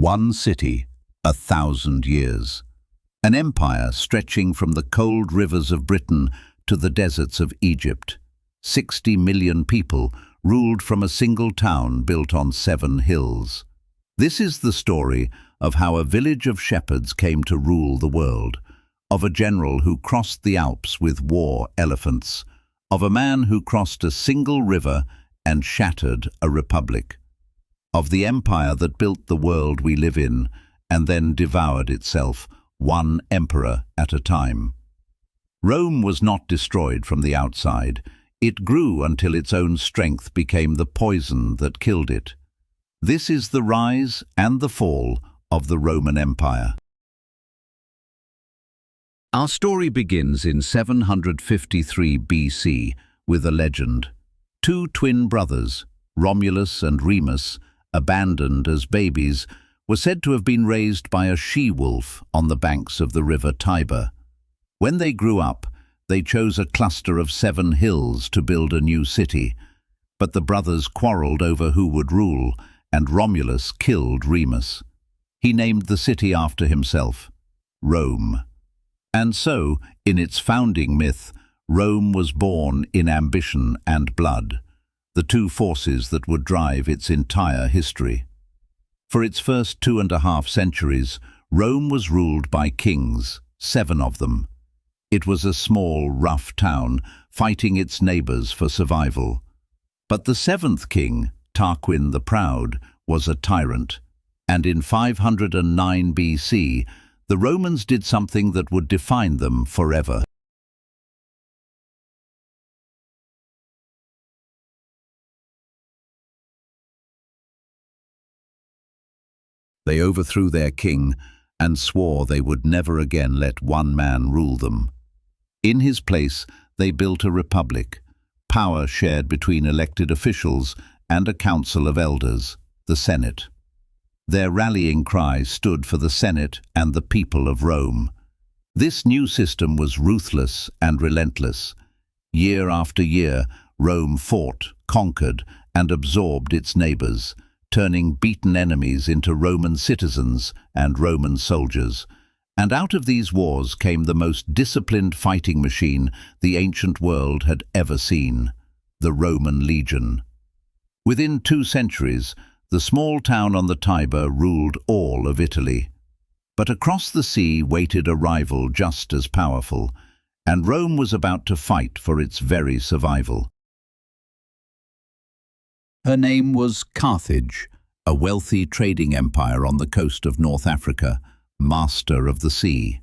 One city, 1,000 years. An empire stretching from the cold rivers of Britain to the deserts of Egypt. 60 million people ruled from a single town built on 7 hills. This is the story of how a village of shepherds came to rule the world, of a general who crossed the Alps with war elephants, of a man who crossed a single river and shattered a republic, of the empire that built the world we live in and then devoured itself, one emperor at a time. Rome was not destroyed from the outside. It grew until its own strength became the poison that killed it. This is the rise and the fall of the Roman Empire. Our story begins in 753 BC with a legend. 2 twin brothers, Romulus and Remus, abandoned as babies, were said to have been raised by a she-wolf on the banks of the river Tiber. When they grew up, they chose a cluster of 7 hills to build a new city, but the brothers quarreled over who would rule, and Romulus killed Remus. He named the city after himself, Rome. And so, in its founding myth, Rome was born in ambition and blood, the 2 forces that would drive its entire history. For its first 2.5 centuries, Rome was ruled by kings, 7 of them. It was a small, rough town, fighting its neighbors for survival. But the 7th king, Tarquin the Proud, was a tyrant, and in 509 BC, the Romans did something that would define them forever. They overthrew their king and swore they would never again let one man rule them. In his place, they built a republic, power shared between elected officials and a council of elders, the Senate. Their rallying cry stood for the Senate and the people of Rome. This new system was ruthless and relentless. Year after year, Rome fought, conquered, and absorbed its neighbors, turning beaten enemies into Roman citizens and Roman soldiers. And out of these wars came the most disciplined fighting machine the ancient world had ever seen, the Roman legion. Within 2 centuries, the small town on the Tiber ruled all of Italy. But across the sea waited a rival just as powerful, and Rome was about to fight for its very survival. Her name was Carthage, a wealthy trading empire on the coast of North Africa, master of the sea.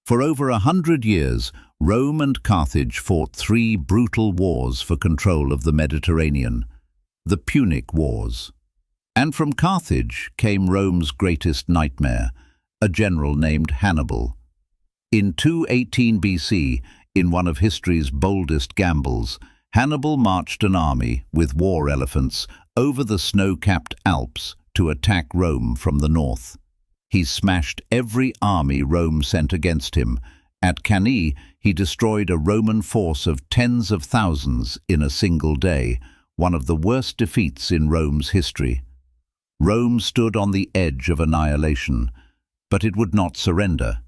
For over 100 years, Rome and Carthage fought 3 brutal wars for control of the Mediterranean, the Punic Wars. And from Carthage came Rome's greatest nightmare, a general named Hannibal. In 218 BC, in one of history's boldest gambles, Hannibal marched an army with war elephants over the snow-capped Alps to attack Rome from the north. He smashed every army Rome sent against him. At Cannae, he destroyed a Roman force of tens of thousands in a single day, one of the worst defeats in Rome's history. Rome stood on the edge of annihilation, but it would not surrender.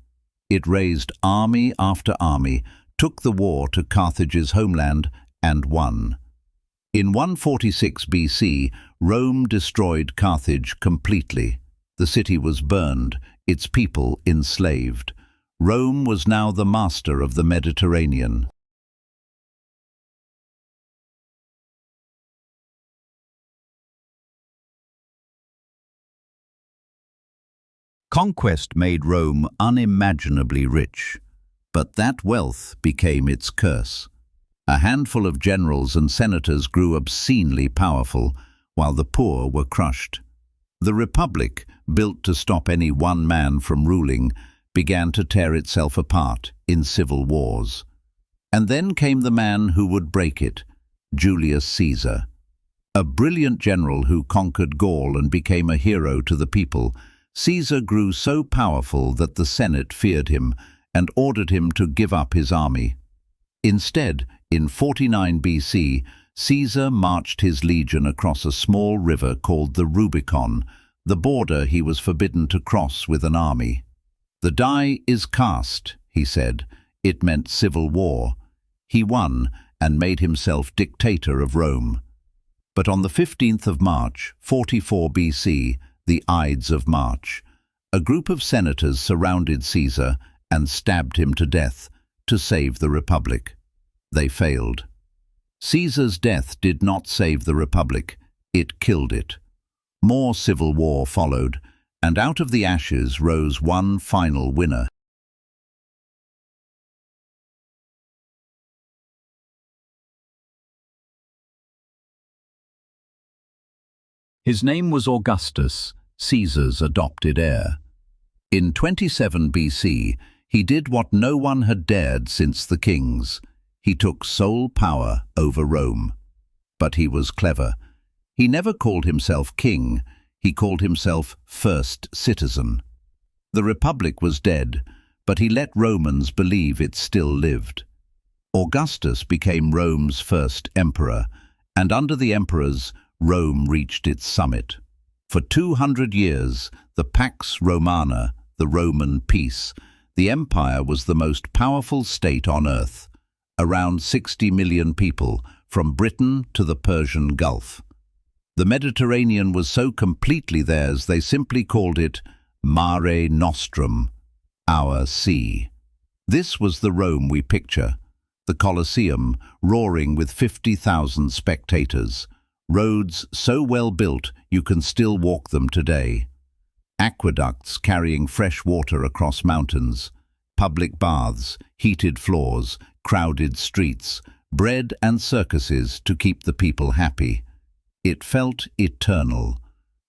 It raised army after army, took the war to Carthage's homeland, and won. In 146 BC, Rome destroyed Carthage completely. The city was burned, its people enslaved. Rome was now the master of the Mediterranean. Conquest made Rome unimaginably rich, but that wealth became its curse. A handful of generals and senators grew obscenely powerful, while the poor were crushed. The Republic, built to stop any one man from ruling, began to tear itself apart in civil wars. And then came the man who would break it, Julius Caesar. A brilliant general who conquered Gaul and became a hero to the people, Caesar grew so powerful that the Senate feared him and ordered him to give up his army. Instead, in 49 BC, Caesar marched his legion across a small river called the Rubicon, the border he was forbidden to cross with an army. "The die is cast," he said. It meant civil war. He won and made himself dictator of Rome. But on the 15th of March, 44 BC, the Ides of March, a group of senators surrounded Caesar and stabbed him to death to save the Republic. They failed. Caesar's death did not save the Republic, it killed it. More civil war followed, and out of the ashes rose one final winner. His name was Augustus, Caesar's adopted heir. In 27 BC, he did what no one had dared since the kings. He took sole power over Rome. But he was clever. He never called himself king, he called himself first citizen. The Republic was dead, but he let Romans believe it still lived. Augustus became Rome's first emperor, and under the emperors, Rome reached its summit. For 200 years, the Pax Romana, the Roman peace, the empire was the most powerful state on earth. Around 60 million people, from Britain to the Persian Gulf. The Mediterranean was so completely theirs they simply called it Mare Nostrum, our sea. This was the Rome we picture, the Colosseum roaring with 50,000 spectators, roads so well built you can still walk them today, aqueducts carrying fresh water across mountains, public baths, heated floors, crowded streets, bread and circuses to keep the people happy. It felt eternal.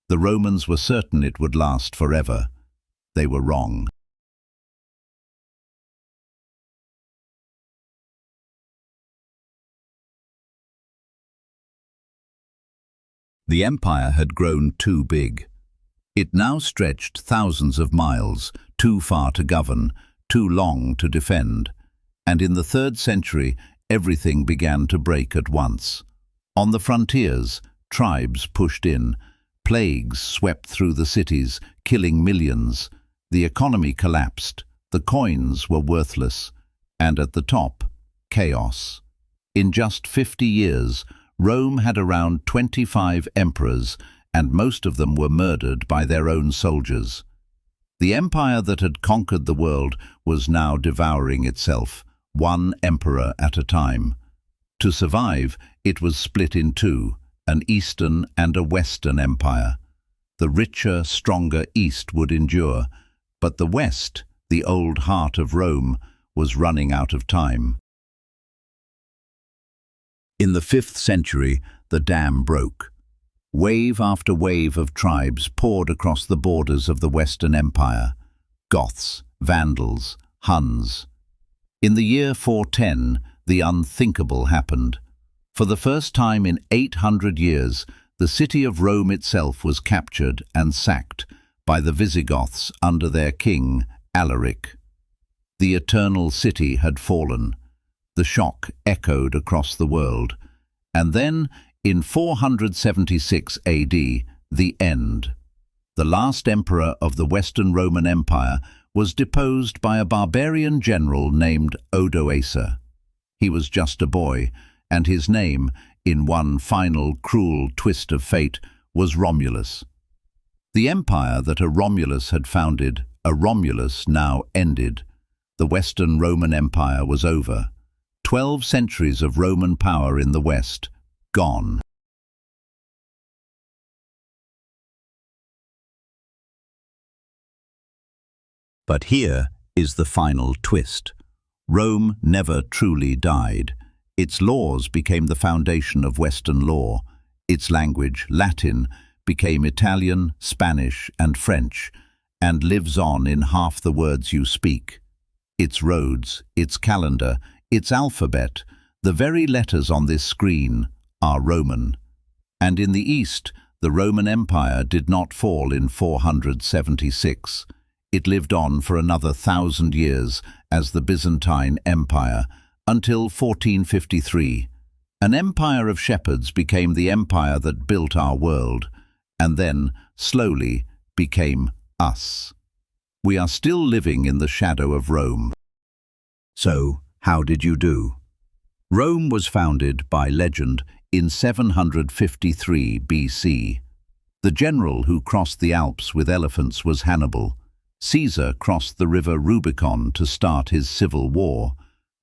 The Romans were certain it would last forever. They were wrong. The empire had grown too big. It now stretched thousands of miles, too far to govern, too long to defend. And in the 3rd century, everything began to break at once. On the frontiers, tribes pushed in. Plagues swept through the cities, killing millions. The economy collapsed. The coins were worthless. And at the top, chaos. In just 50 years, Rome had around 25 emperors, and most of them were murdered by their own soldiers. The empire that had conquered the world was now devouring itself, one emperor at a time. To survive, it was split in two, an Eastern and a Western empire. The richer, stronger East would endure, but the West, the old heart of Rome, was running out of time. In the 5th century, the dam broke. Wave after wave of tribes poured across the borders of the Western Empire. Goths, Vandals, Huns. In the year 410, the unthinkable happened. For the first time in 800 years, the city of Rome itself was captured and sacked by the Visigoths under their king, Alaric. The eternal city had fallen. The shock echoed across the world. And then, in 476 AD, the end. The last emperor of the Western Roman Empire was deposed by a barbarian general named Odoacer. He was just a boy, and his name, in one final cruel twist of fate, was Romulus. The empire that a Romulus had founded, a Romulus now ended. The Western Roman Empire was over. 12 centuries of Roman power in the West, gone. But here is the final twist. Rome never truly died. Its laws became the foundation of Western law. Its language, Latin, became Italian, Spanish, and French, and lives on in half the words you speak. Its roads, its calendar, its alphabet, the very letters on this screen, are Roman. And in the East, the Roman Empire did not fall in 476. It lived on for another 1,000 years as the Byzantine Empire, until 1453. An empire of shepherds became the empire that built our world, and then, slowly, became us. We are still living in the shadow of Rome. So, how did you do? Rome was founded, by legend, in 753 BC. The general who crossed the Alps with elephants was Hannibal. Caesar crossed the river Rubicon to start his civil war.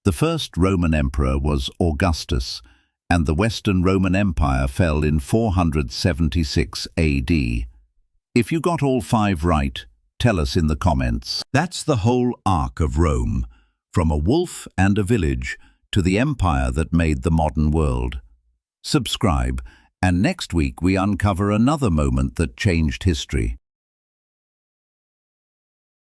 The first Roman emperor was Augustus, and the Western Roman Empire fell in 476 AD. If you got all 5 right, tell us in the comments. That's the whole arc of Rome, from a wolf and a village to the empire that made the modern world. Subscribe, and next week we uncover another moment that changed history.